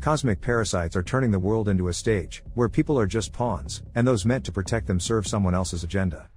Cosmic parasites are turning the world into a stage, where people are just pawns, and those meant to protect them serve someone else's agenda.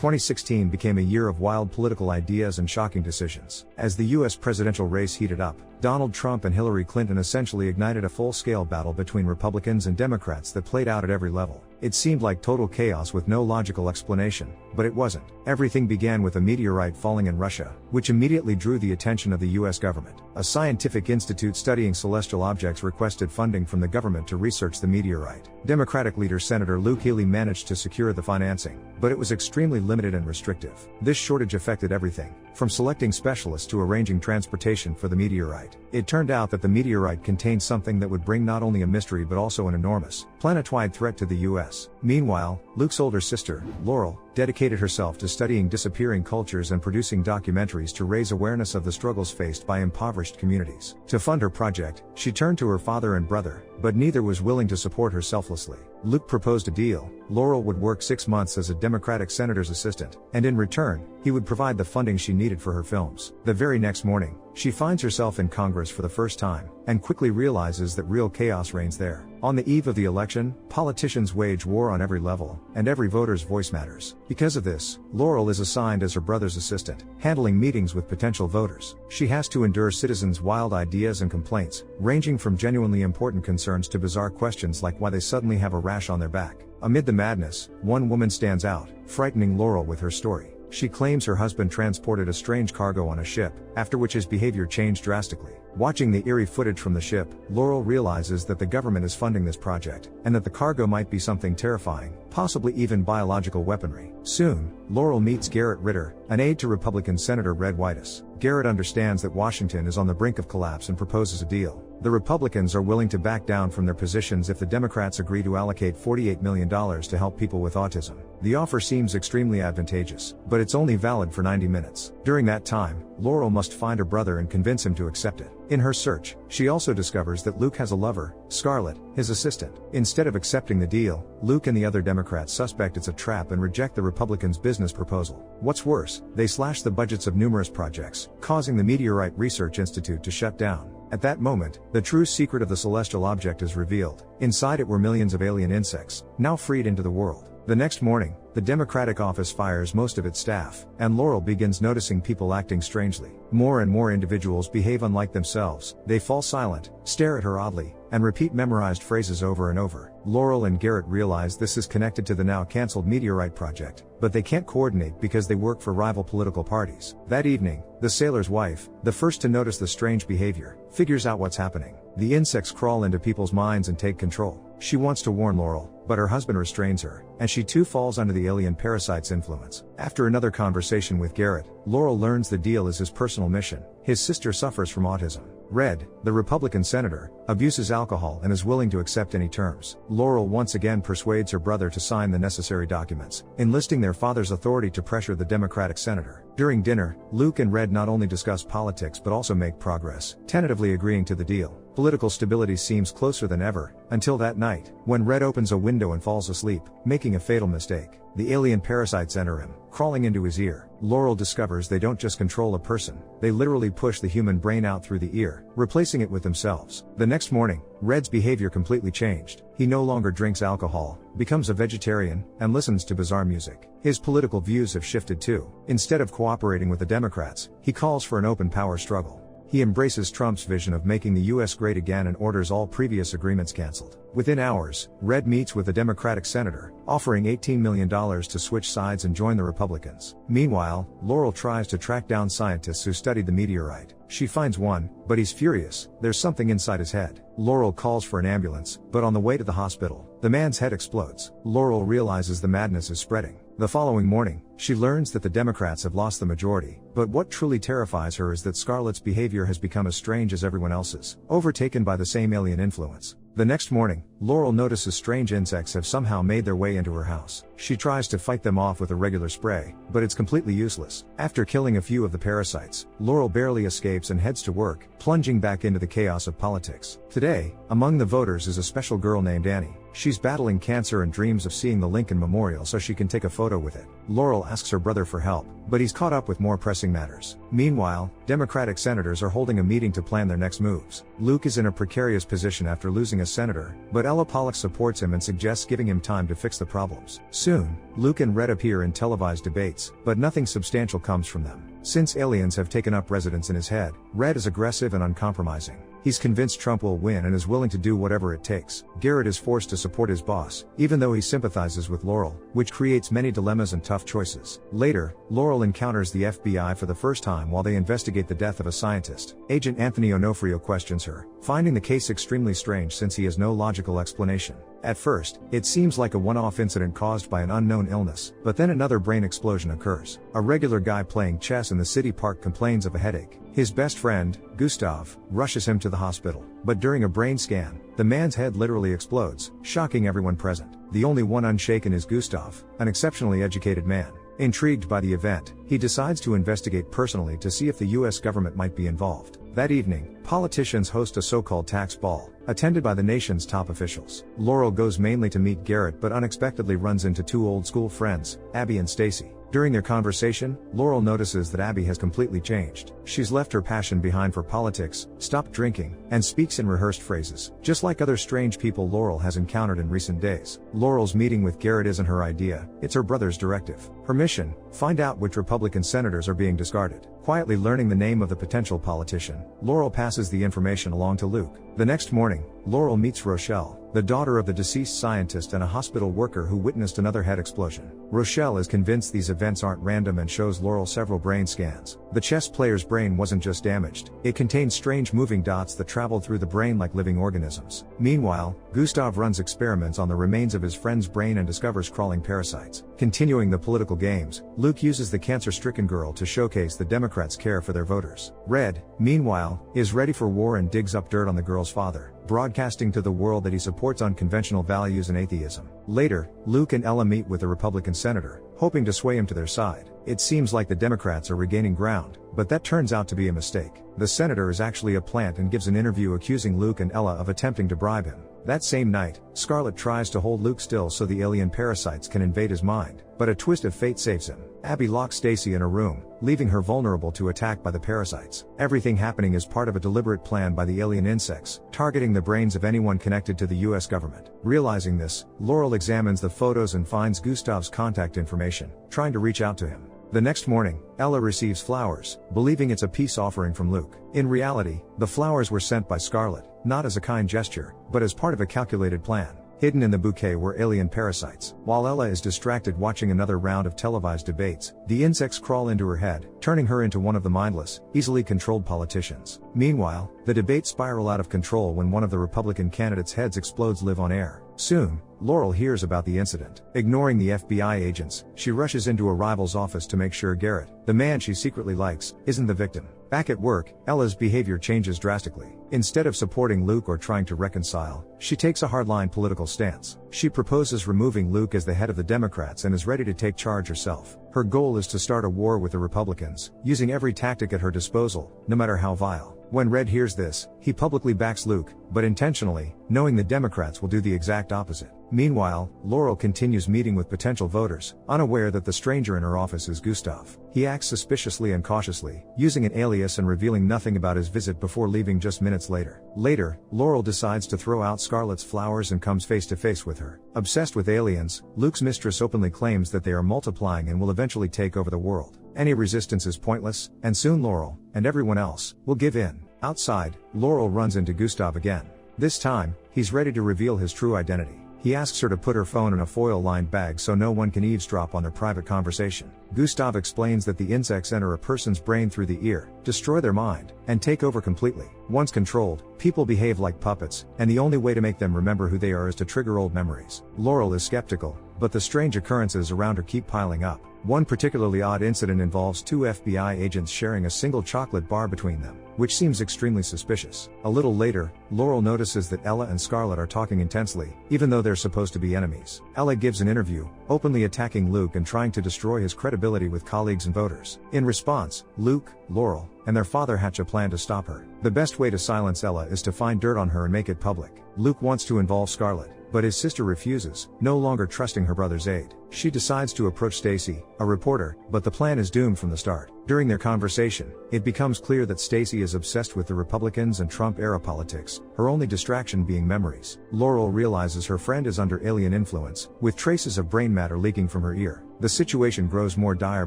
2016 became a year of wild political ideas and shocking decisions. As the US presidential race heated up, Donald Trump and Hillary Clinton essentially ignited a full-scale battle between Republicans and Democrats that played out at every level. It seemed like total chaos with no logical explanation, but it wasn't. Everything began with a meteorite falling in Russia, which immediately drew the attention of the US government. A scientific institute studying celestial objects requested funding from the government to research the meteorite. Democratic leader Senator Luke Healey managed to secure the financing, but it was extremely limited and restrictive. This shortage affected everything, from selecting specialists to arranging transportation for the meteorite. It turned out that the meteorite contained something that would bring not only a mystery but also an enormous, planet-wide threat to the US. Meanwhile, Luke's older sister, Laurel, dedicated herself to studying disappearing cultures and producing documentaries to raise awareness of the struggles faced by impoverished communities. To fund her project, she turned to her father and brother, but neither was willing to support her selflessly. Luke proposed a deal. Laurel would work 6 months as a Democratic senator's assistant, and in return, he would provide the funding she needed for her films. The very next morning, she finds herself in Congress for the first time, and quickly realizes that real chaos reigns there. On the eve of the election, politicians wage war on every level, and every voter's voice matters. Because of this, Laurel is assigned as her brother's assistant, handling meetings with potential voters. She has to endure citizens' wild ideas and complaints, ranging from genuinely important concerns to bizarre questions like why they suddenly have a rash on their back. Amid the madness, one woman stands out, frightening Laurel with her story. She claims her husband transported a strange cargo on a ship, after which his behavior changed drastically. Watching the eerie footage from the ship, Laurel realizes that the government is funding this project, and that the cargo might be something terrifying, possibly even biological weaponry. Soon, Laurel meets Garrett Ritter, an aide to Republican Senator Red Whitus. Garrett understands that Washington is on the brink of collapse and proposes a deal. The Republicans are willing to back down from their positions if the Democrats agree to allocate $48 million to help people with autism. The offer seems extremely advantageous, but it's only valid for 90 minutes. During that time, Laurel must find her brother and convince him to accept it. In her search, she also discovers that Luke has a lover, Scarlett, his assistant. Instead of accepting the deal, Luke and the other Democrats suspect it's a trap and reject the Republicans' business proposal. What's worse, they slash the budgets of numerous projects, causing the Meteorite Research Institute to shut down. At that moment, the true secret of the celestial object is revealed. Inside it were millions of alien insects, now freed into the world. The next morning, the Democratic office fires most of its staff, and Laurel begins noticing people acting strangely. More and more individuals behave unlike themselves. They fall silent, stare at her oddly, and repeat memorized phrases over and over. Laurel and Garrett realize this is connected to the now cancelled Meteorite project, but they can't coordinate because they work for rival political parties. That evening, the sailor's wife, the first to notice the strange behavior, figures out what's happening. The insects crawl into people's minds and take control. She wants to warn Laurel, but her husband restrains her, and she too falls under the alien parasite's influence. After another conversation with Garrett, Laurel learns the deal is his personal mission. His sister suffers from autism. Red, the Republican senator, abuses alcohol and is willing to accept any terms. Laurel once again persuades her brother to sign the necessary documents, enlisting their father's authority to pressure the Democratic senator. During dinner, Luke and Red not only discuss politics but also make progress, tentatively agreeing to the deal. Political stability seems closer than ever, until that night, when Red opens a window and falls asleep, making a fatal mistake. The alien parasites enter him, crawling into his ear. Laurel discovers they don't just control a person, they literally push the human brain out through the ear, replacing it with themselves. The next morning, Red's behavior completely changed. He no longer drinks alcohol, becomes a vegetarian, and listens to bizarre music. His political views have shifted too. Instead of cooperating with the Democrats, he calls for an open power struggle. He embraces Trump's vision of making the US great again and orders all previous agreements canceled. Within hours, Red meets with a Democratic senator, offering $18 million to switch sides and join the Republicans. Meanwhile, Laurel tries to track down scientists who studied the meteorite. She finds one, but he's furious. There's something inside his head. Laurel calls for an ambulance, but on the way to the hospital, the man's head explodes. Laurel realizes the madness is spreading. The following morning, she learns that the Democrats have lost the majority, but what truly terrifies her is that Scarlett's behavior has become as strange as everyone else's, overtaken by the same alien influence. The next morning, Laurel notices strange insects have somehow made their way into her house. She tries to fight them off with a regular spray, but it's completely useless. After killing a few of the parasites, Laurel barely escapes and heads to work, plunging back into the chaos of politics. Today, among the voters is a special girl named Annie. She's battling cancer and dreams of seeing the Lincoln Memorial so she can take a photo with it. Laurel asks her brother for help, but he's caught up with more pressing matters. Meanwhile, Democratic senators are holding a meeting to plan their next moves. Luke is in a precarious position after losing a senator, but Ella Pollock supports him and suggests giving him time to fix the problems. Soon, Luke and Red appear in televised debates, but nothing substantial comes from them. Since aliens have taken up residence in his head, Red is aggressive and uncompromising. He's convinced Trump will win and is willing to do whatever it takes. Garrett is forced to support his boss, even though he sympathizes with Laurel, which creates many dilemmas and tough choices. Later, Laurel encounters the FBI for the first time while they investigate the death of a scientist. Agent Anthony Onofrio questions her, finding the case extremely strange since he has no logical explanation. At first, it seems like a one-off incident caused by an unknown illness, but then another brain explosion occurs. A regular guy playing chess in the city park complains of a headache. His best friend, Gustav, rushes him to the hospital, but during a brain scan, the man's head literally explodes, shocking everyone present. The only one unshaken is Gustav, an exceptionally educated man. Intrigued by the event, he decides to investigate personally to see if the US government might be involved. That evening, politicians host a so-called tax ball, attended by the nation's top officials. Laurel goes mainly to meet Garrett but unexpectedly runs into two old school friends, Abby and Stacy. During their conversation, Laurel notices that Abby has completely changed. She's left her passion behind for politics, stopped drinking, and speaks in rehearsed phrases. Just like other strange people Laurel has encountered in recent days, Laurel's meeting with Garrett isn't her idea, it's her brother's directive. Her mission: find out which Republican senators are being discarded. Quietly learning the name of the potential politician, Laurel passes the information along to Luke. The next morning, Laurel meets Rochelle, the daughter of the deceased scientist and a hospital worker who witnessed another head explosion. Rochelle is convinced these events aren't random and shows Laurel several brain scans. The chess player's brain wasn't just damaged, it contained strange moving dots that traveled through the brain like living organisms. Meanwhile, Gustav runs experiments on the remains of his friend's brain and discovers crawling parasites. Continuing the political games, Luke uses the cancer-stricken girl to showcase the Democrats' care for their voters. Red, meanwhile, is ready for war and digs up dirt on the girl's father, broadcasting to the world that he supports unconventional values and atheism. Later, Luke and Ella meet with a Republican senator, hoping to sway him to their side. It seems like the Democrats are regaining ground, but that turns out to be a mistake. The senator is actually a plant and gives an interview accusing Luke and Ella of attempting to bribe him. That same night, Scarlet tries to hold Luke still so the alien parasites can invade his mind, but a twist of fate saves him. Abby locks Stacy in a room, leaving her vulnerable to attack by the parasites. Everything happening is part of a deliberate plan by the alien insects, targeting the brains of anyone connected to the US government. Realizing this, Laurel examines the photos and finds Gustav's contact information, trying to reach out to him. The next morning, Ella receives flowers, believing it's a peace offering from Luke. In reality, the flowers were sent by Scarlet, not as a kind gesture, but as part of a calculated plan. Hidden in the bouquet were alien parasites. While Ella is distracted watching another round of televised debates, the insects crawl into her head, turning her into one of the mindless, easily controlled politicians. Meanwhile, the debates spiral out of control when one of the Republican candidates' heads explodes live on air. Soon, Laurel hears about the incident. Ignoring the FBI agents, she rushes into a rival's office to make sure Garrett, the man she secretly likes, isn't the victim. Back at work, Ella's behavior changes drastically. Instead of supporting Luke or trying to reconcile, she takes a hardline political stance. She proposes removing Luke as the head of the Democrats and is ready to take charge herself. Her goal is to start a war with the Republicans, using every tactic at her disposal, no matter how vile. When Red hears this, he publicly backs Luke, but intentionally, knowing the Democrats will do the exact opposite. Meanwhile, Laurel continues meeting with potential voters, unaware that the stranger in her office is Gustav. He acts suspiciously and cautiously, using an alias and revealing nothing about his visit before leaving just minutes later. Later, Laurel decides to throw out Scarlet's flowers and comes face to face with her. Obsessed with aliens, Luke's mistress openly claims that they are multiplying and will eventually take over the world. Any resistance is pointless, and soon Laurel, and everyone else, will give in. Outside, Laurel runs into Gustav again. This time, he's ready to reveal his true identity. He asks her to put her phone in a foil-lined bag so no one can eavesdrop on their private conversation. Gustav explains that the insects enter a person's brain through the ear, destroy their mind, and take over completely. Once controlled, people behave like puppets, and the only way to make them remember who they are is to trigger old memories. Laurel is skeptical, but the strange occurrences around her keep piling up. One particularly odd incident involves two FBI agents sharing a single chocolate bar between them, which seems extremely suspicious. A little later, Laurel notices that Ella and Scarlet are talking intensely, even though they're supposed to be enemies. Ella gives an interview, openly attacking Luke and trying to destroy his credibility with colleagues and voters. In response, Luke, Laurel, and their father hatch a plan to stop her. The best way to silence Ella is to find dirt on her and make it public. Luke wants to involve Scarlet, but his sister refuses, no longer trusting her brother's aid. She decides to approach Stacy, a reporter, but the plan is doomed from the start. During their conversation, it becomes clear that Stacy is obsessed with the Republicans and Trump-era politics, her only distraction being memories. Laurel realizes her friend is under alien influence, with traces of brain matter leaking from her ear. The situation grows more dire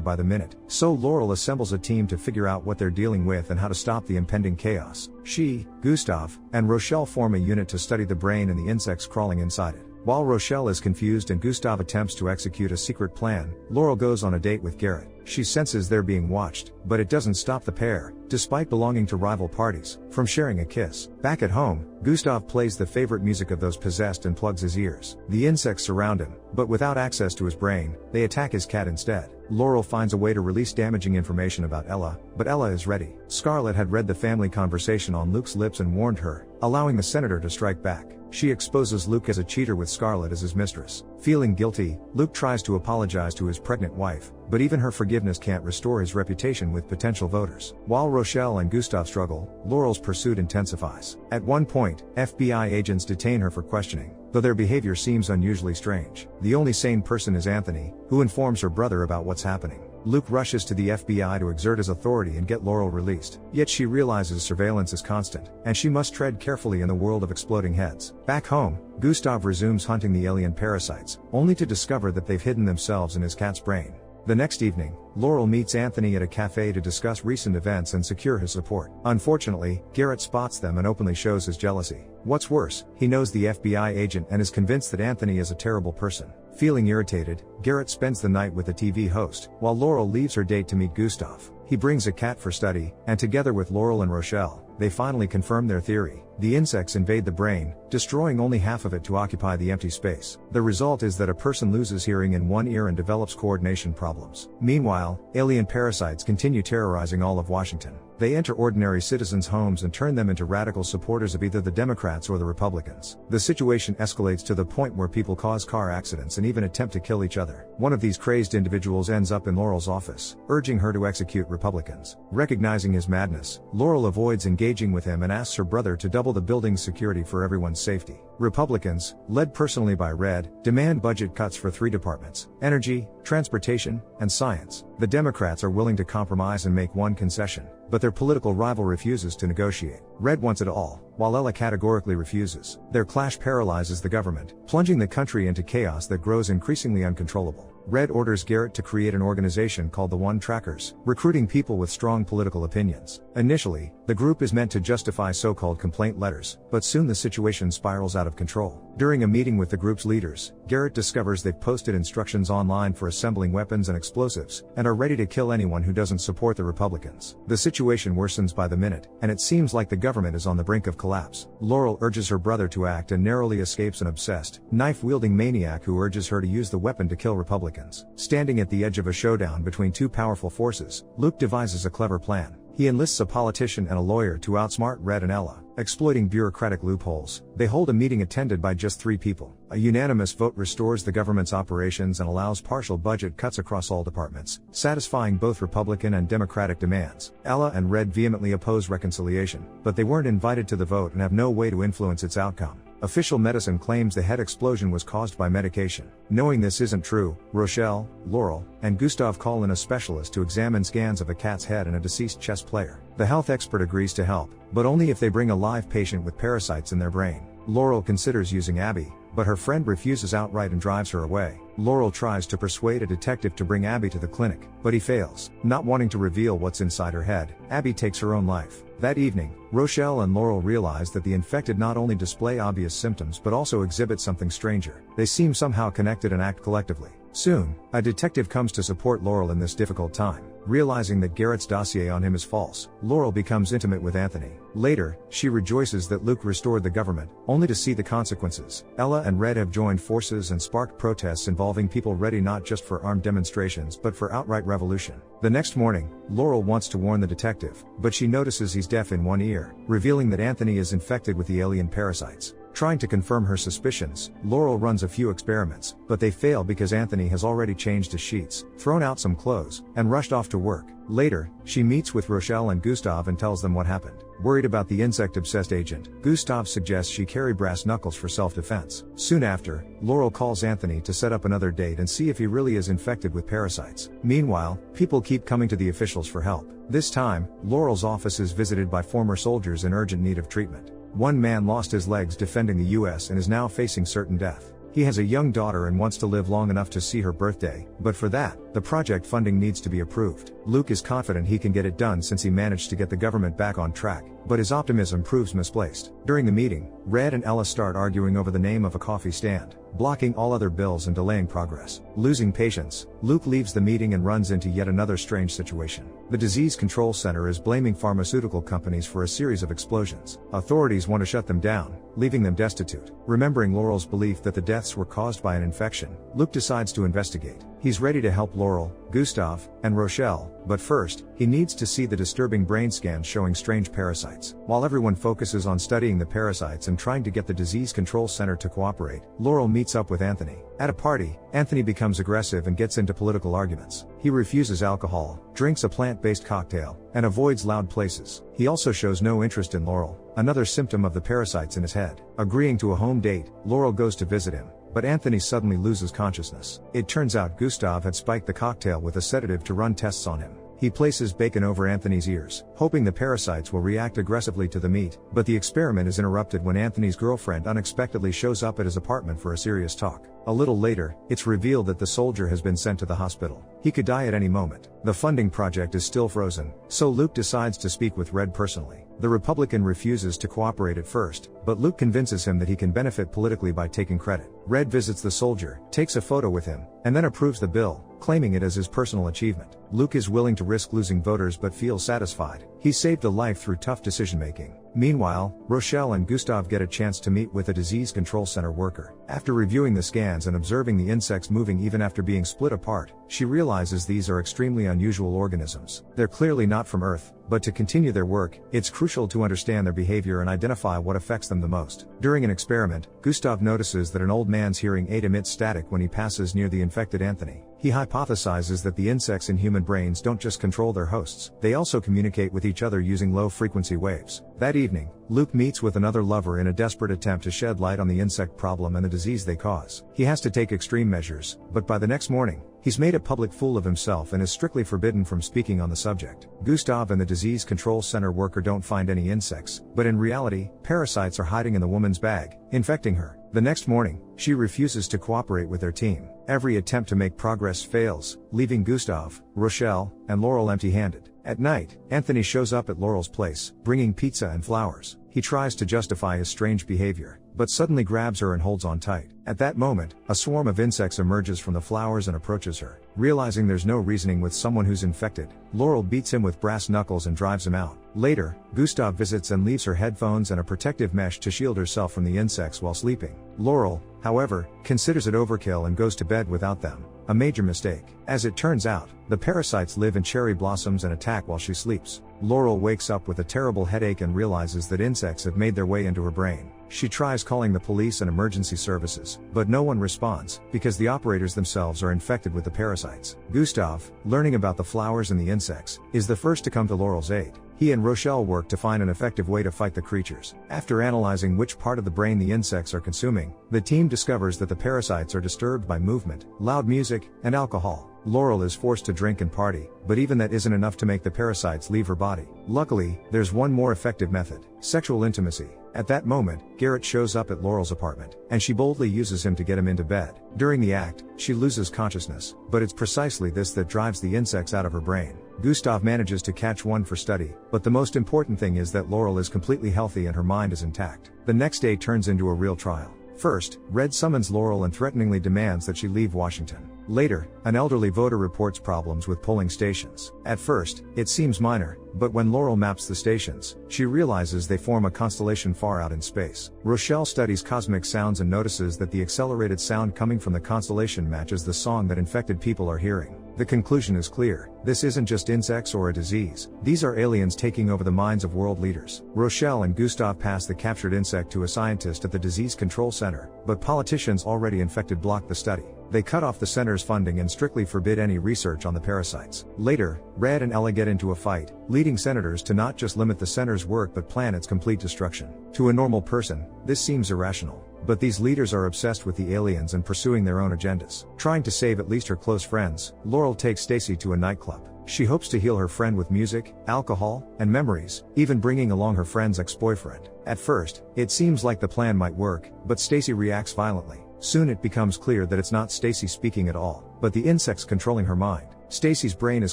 by the minute, so Laurel assembles a team to figure out what they're dealing with and how to stop the impending chaos. She, Gustav, and Rochelle form a unit to study the brain and the insects crawling inside it. While Rochelle is confused and Gustav attempts to execute a secret plan, Laurel goes on a date with Garrett. She senses they're being watched, but it doesn't stop the pair, despite belonging to rival parties, from sharing a kiss. Back at home, Gustav plays the favorite music of those possessed and plugs his ears. The insects surround him, but without access to his brain, they attack his cat instead. Laurel finds a way to release damaging information about Ella, but Ella is ready. Scarlett had read the family conversation on Luke's lips and warned her, allowing the senator to strike back. She exposes Luke as a cheater with Scarlett as his mistress. Feeling guilty, Luke tries to apologize to his pregnant wife, but even her forgiveness can't restore his reputation with potential voters. While Rochelle and Gustav struggle, Laurel's pursuit intensifies. At one point, FBI agents detain her for questioning, though their behavior seems unusually strange. The only sane person is Anthony, who informs her brother about what's happening. Luke rushes to the FBI to exert his authority and get Laurel released. Yet she realizes surveillance is constant, and she must tread carefully in the world of exploding heads. Back home, Gustav resumes hunting the alien parasites, only to discover that they've hidden themselves in his cat's brain. The next evening, Laurel meets Anthony at a cafe to discuss recent events and secure his support. Unfortunately, Garrett spots them and openly shows his jealousy. What's worse, he knows the FBI agent and is convinced that Anthony is a terrible person. Feeling irritated, Garrett spends the night with the TV host, while Laurel leaves her date to meet Gustav. He brings a cat for study, and together with Laurel and Rochelle, they finally confirm their theory. The insects invade the brain, destroying only half of it to occupy the empty space. The result is that a person loses hearing in one ear and develops coordination problems. Meanwhile, alien parasites continue terrorizing all of Washington. They enter ordinary citizens' homes and turn them into radical supporters of either the Democrats or the Republicans. The situation escalates to the point where people cause car accidents and even attempt to kill each other. One of these crazed individuals ends up in Laurel's office, urging her to execute Republicans. Recognizing his madness, Laurel avoids engaging with him and asks her brother to double the building's security for everyone's safety. Republicans, led personally by Red, demand budget cuts for 3 departments: energy, transportation, and science. The Democrats are willing to compromise and make one concession, but their political rival refuses to negotiate. Red wants it all, while Ella categorically refuses. Their clash paralyzes the government, plunging the country into chaos that grows increasingly uncontrollable. Red orders Garrett to create an organization called the One Trackers, recruiting people with strong political opinions. Initially, the group is meant to justify so-called complaint letters, but soon the situation spirals out of control. During a meeting with the group's leaders, Garrett discovers they've posted instructions online for assembling weapons and explosives, and are ready to kill anyone who doesn't support the Republicans. The situation worsens by the minute, and it seems like the government is on the brink of collapse. Laurel urges her brother to act and narrowly escapes an obsessed, knife-wielding maniac who urges her to use the weapon to kill Republicans. Standing at the edge of a showdown between 2 powerful forces, Luke devises a clever plan. He enlists a politician and a lawyer to outsmart Red and Ella. Exploiting bureaucratic loopholes, they hold a meeting attended by just 3 people. A unanimous vote restores the government's operations and allows partial budget cuts across all departments, satisfying both Republican and Democratic demands. Ella and Red vehemently oppose reconciliation, but they weren't invited to the vote and have no way to influence its outcome. Official medicine claims the head explosion was caused by medication. Knowing this isn't true, Rochelle, Laurel, and Gustav call in a specialist to examine scans of a cat's head and a deceased chess player. The health expert agrees to help, but only if they bring a live patient with parasites in their brain. Laurel considers using Abby, but her friend refuses outright and drives her away. Laurel tries to persuade a detective to bring Abby to the clinic, but he fails. Not wanting to reveal what's inside her head, Abby takes her own life. That evening, Rochelle and Laurel realize that the infected not only display obvious symptoms but also exhibit something stranger. They seem somehow connected and act collectively. Soon, a detective comes to support Laurel in this difficult time. Realizing that Garrett's dossier on him is false, Laurel becomes intimate with Anthony. Later, she rejoices that Luke restored the government, only to see the consequences. Ella and Red have joined forces and sparked protests involving people ready not just for armed demonstrations but for outright revolution. The next morning, Laurel wants to warn the detective, but she notices he's deaf in one ear, revealing that Anthony is infected with the alien parasites. Trying to confirm her suspicions, Laurel runs a few experiments, but they fail because Anthony has already changed his sheets, thrown out some clothes, and rushed off to work. Later, she meets with Rochelle and Gustav and tells them what happened. Worried about the insect-obsessed agent, Gustav suggests she carry brass knuckles for self-defense. Soon after, Laurel calls Anthony to set up another date and see if he really is infected with parasites. Meanwhile, people keep coming to the officials for help. This time, Laurel's office is visited by former soldiers in urgent need of treatment. One man lost his legs defending the US and is now facing certain death. He has a young daughter and wants to live long enough to see her birthday, but for that, the project funding needs to be approved. Luke is confident he can get it done since he managed to get the government back on track, but his optimism proves misplaced. During the meeting, Red and Ella start arguing over the name of a coffee stand, blocking all other bills and delaying progress. Losing patience, Luke leaves the meeting and runs into yet another strange situation. The Disease Control Center is blaming pharmaceutical companies for a series of explosions. Authorities want to shut them down, leaving them destitute. Remembering Laurel's belief that the deaths were caused by an infection, Luke decides to investigate. He's ready to help Laurel, Gustav, and Rochelle, but first, he needs to see the disturbing brain scans showing strange parasites. While everyone focuses on studying the parasites and trying to get the Disease Control Center to cooperate, Laurel meets up with Anthony. At a party, Anthony becomes aggressive and gets into political arguments. He refuses alcohol, drinks a plant-based cocktail, and avoids loud places. He also shows no interest in Laurel, another symptom of the parasites in his head. Agreeing to a home date, Laurel goes to visit him, but Anthony suddenly loses consciousness. It turns out Gustav had spiked the cocktail with a sedative to run tests on him. He places bacon over Anthony's ears, hoping the parasites will react aggressively to the meat, but the experiment is interrupted when Anthony's girlfriend unexpectedly shows up at his apartment for a serious talk. A little later, it's revealed that the soldier has been sent to the hospital. He could die at any moment. The funding project is still frozen, so Luke decides to speak with Red personally. The Republican refuses to cooperate at first, but Luke convinces him that he can benefit politically by taking credit. Red visits the soldier, takes a photo with him, and then approves the bill, claiming it as his personal achievement. Luke is willing to risk losing voters but feels satisfied. He saved a life through tough decision-making. Meanwhile, Rochelle and Gustav get a chance to meet with a disease control center worker. After reviewing the scans and observing the insects moving even after being split apart, she realizes these are extremely unusual organisms. They're clearly not from Earth, but to continue their work, it's crucial to understand their behavior and identify what affects them the most. During an experiment, Gustav notices that an old man's hearing aid emits static when he passes near the infected Anthony. He hypothesizes that the insects in human brains don't just control their hosts, they also communicate with each other using low-frequency waves. That evening, Luke meets with another lover in a desperate attempt to shed light on the insect problem and the disease they cause. He has to take extreme measures, but by the next morning, he's made a public fool of himself and is strictly forbidden from speaking on the subject. Gustav and the Disease Control Center worker don't find any insects, but in reality, parasites are hiding in the woman's bag, infecting her. The next morning, she refuses to cooperate with their team. Every attempt to make progress fails, leaving Gustav, Rochelle, and Laurel empty-handed. At night, Anthony shows up at Laurel's place, bringing pizza and flowers. He tries to justify his strange behavior, but suddenly grabs her and holds on tight. At that moment, a swarm of insects emerges from the flowers and approaches her. Realizing there's no reasoning with someone who's infected, Laurel beats him with brass knuckles and drives him out. Later, Gustav visits and leaves her headphones and a protective mesh to shield herself from the insects while sleeping. Laurel, however, considers it overkill and goes to bed without them. A major mistake. As it turns out, the parasites live in cherry blossoms and attack while she sleeps. Laurel wakes up with a terrible headache and realizes that insects have made their way into her brain. She tries calling the police and emergency services, but no one responds, because the operators themselves are infected with the parasites. Gustav, learning about the flowers and the insects, is the first to come to Laurel's aid. He and Rochelle work to find an effective way to fight the creatures. After analyzing which part of the brain the insects are consuming, the team discovers that the parasites are disturbed by movement, loud music, and alcohol. Laurel is forced to drink and party, but even that isn't enough to make the parasites leave her body. Luckily, there's one more effective method: sexual intimacy. At that moment, Garrett shows up at Laurel's apartment, and she boldly uses him to get him into bed. During the act, she loses consciousness, but it's precisely this that drives the insects out of her brain. Gustav manages to catch one for study, but the most important thing is that Laurel is completely healthy and her mind is intact. The next day turns into a real trial. First, Red summons Laurel and threateningly demands that she leave Washington. Later, an elderly voter reports problems with polling stations. At first, it seems minor, but when Laurel maps the stations, she realizes they form a constellation far out in space. Rochelle studies cosmic sounds and notices that the accelerated sound coming from the constellation matches the song that infected people are hearing. The conclusion is clear. This isn't just insects or a disease. These are aliens taking over the minds of world leaders. Rochelle and Gustav passed the captured insect to a scientist at the Disease Control Center, but politicians already infected blocked the study. They cut off the center's funding and strictly forbid any research on the parasites. Later, Red and Ella get into a fight, leading senators to not just limit the center's work but plan its complete destruction. To a normal person, this seems irrational. But these leaders are obsessed with the aliens and pursuing their own agendas. Trying to save at least her close friends, Laurel takes Stacy to a nightclub. She hopes to heal her friend with music, alcohol, and memories, even bringing along her friend's ex-boyfriend. At first, it seems like the plan might work, but Stacy reacts violently. Soon it becomes clear that it's not Stacy speaking at all, but the insects controlling her mind. Stacy's brain is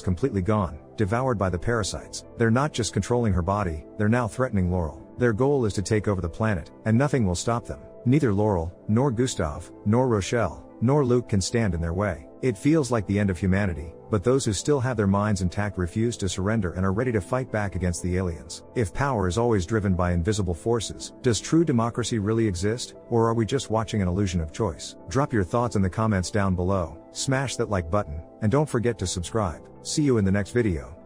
completely gone, devoured by the parasites. They're not just controlling her body, they're now threatening Laurel. Their goal is to take over the planet, and nothing will stop them. Neither Laurel, nor Gustav, nor Rochelle, nor Luke can stand in their way. It feels like the end of humanity, but those who still have their minds intact refuse to surrender and are ready to fight back against the aliens. If power is always driven by invisible forces, does true democracy really exist, or are we just watching an illusion of choice? Drop your thoughts in the comments down below, smash that like button, and don't forget to subscribe. See you in the next video.